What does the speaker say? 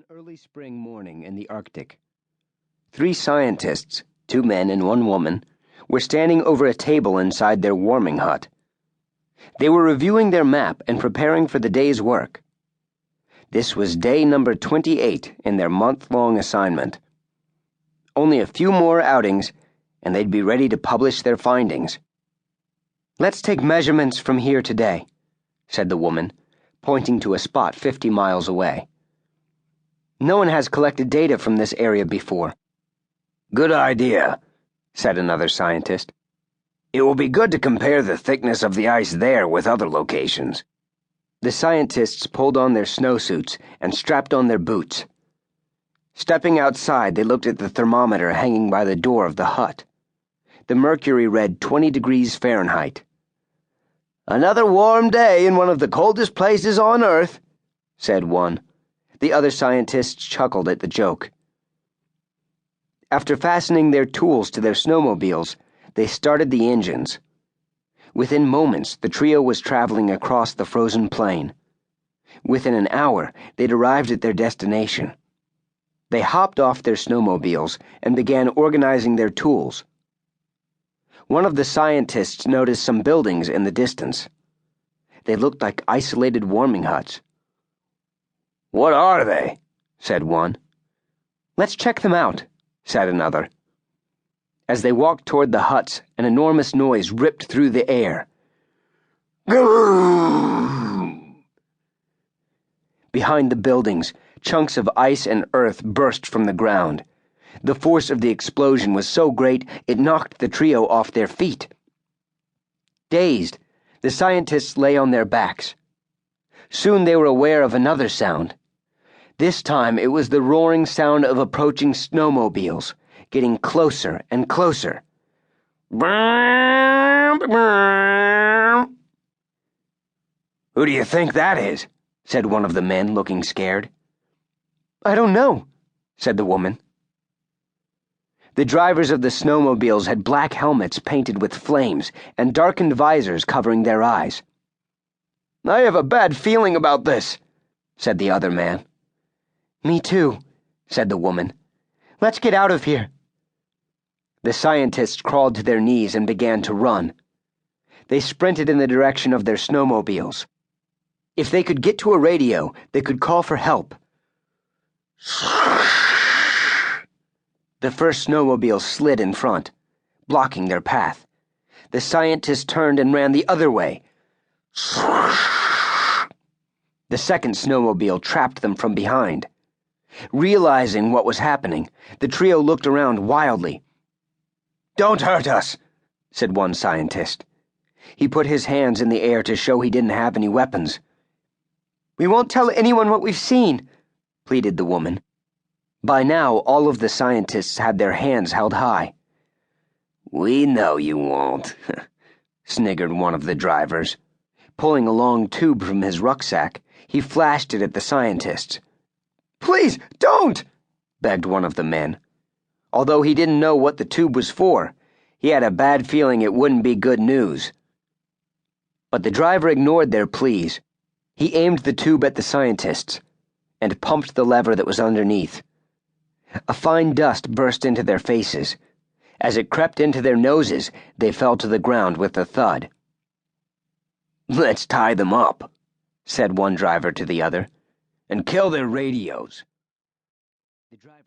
early spring morning in the Arctic. 3 scientists, 2 men and 1 woman, were standing over a table inside their warming hut. They were reviewing their map and preparing for the day's work. This was day number 28 in their month-long assignment. Only a few more outings, and they'd be ready to publish their findings. "Let's take measurements from here today," said the woman, pointing to a spot 50 miles away. "No one has collected data from this area before." "Good idea," said another scientist. "It will be good to compare the thickness of the ice there with other locations." The scientists pulled on their snowsuits and strapped on their boots. Stepping outside, they looked at the thermometer hanging by the door of the hut. The mercury read 20 degrees Fahrenheit. "Another warm day in one of the coldest places on Earth," said one. The other scientists chuckled at the joke. After fastening their tools to their snowmobiles, they started the engines. Within moments, the trio was traveling across the frozen plain. Within an hour, they'd arrived at their destination. They hopped off their snowmobiles and began organizing their tools. One of the scientists noticed some buildings in the distance. They looked like isolated warming huts. "What are they?" said one. "Let's check them out," said another. As they walked toward the huts, an enormous noise ripped through the air. Behind the buildings, chunks of ice and earth burst from the ground. The force of the explosion was so great it knocked the trio off their feet. Dazed, the scientists lay on their backs. Soon they were aware of another sound. This time it was the roaring sound of approaching snowmobiles, getting closer and closer. "Who do you think that is?" said one of the men, looking scared. "I don't know," said the woman. The drivers of the snowmobiles had black helmets painted with flames and darkened visors covering their eyes. "I have a bad feeling about this," said the other man. "Me too," said the woman. "Let's get out of here." The scientists crawled to their knees and began to run. They sprinted in the direction of their snowmobiles. If they could get to a radio, they could call for help. The first snowmobile slid in front, blocking their path. The scientists turned and ran the other way. The second snowmobile trapped them from behind. Realizing what was happening, the trio looked around wildly. "Don't hurt us," said one scientist. He put his hands in the air to show he didn't have any weapons. "We won't tell anyone what we've seen," pleaded the woman. By now, all of the scientists had their hands held high. "We know you won't," sniggered one of the drivers. Pulling a long tube from his rucksack, he flashed it at the scientists. "Please, don't!" begged one of the men. Although he didn't know what the tube was for, he had a bad feeling it wouldn't be good news. But the driver ignored their pleas. He aimed the tube at the scientists and pumped the lever that was underneath. A fine dust burst into their faces. As it crept into their noses, they fell to the ground with a thud. "Let's tie them up," said one driver to the other, "and kill their radios." The driver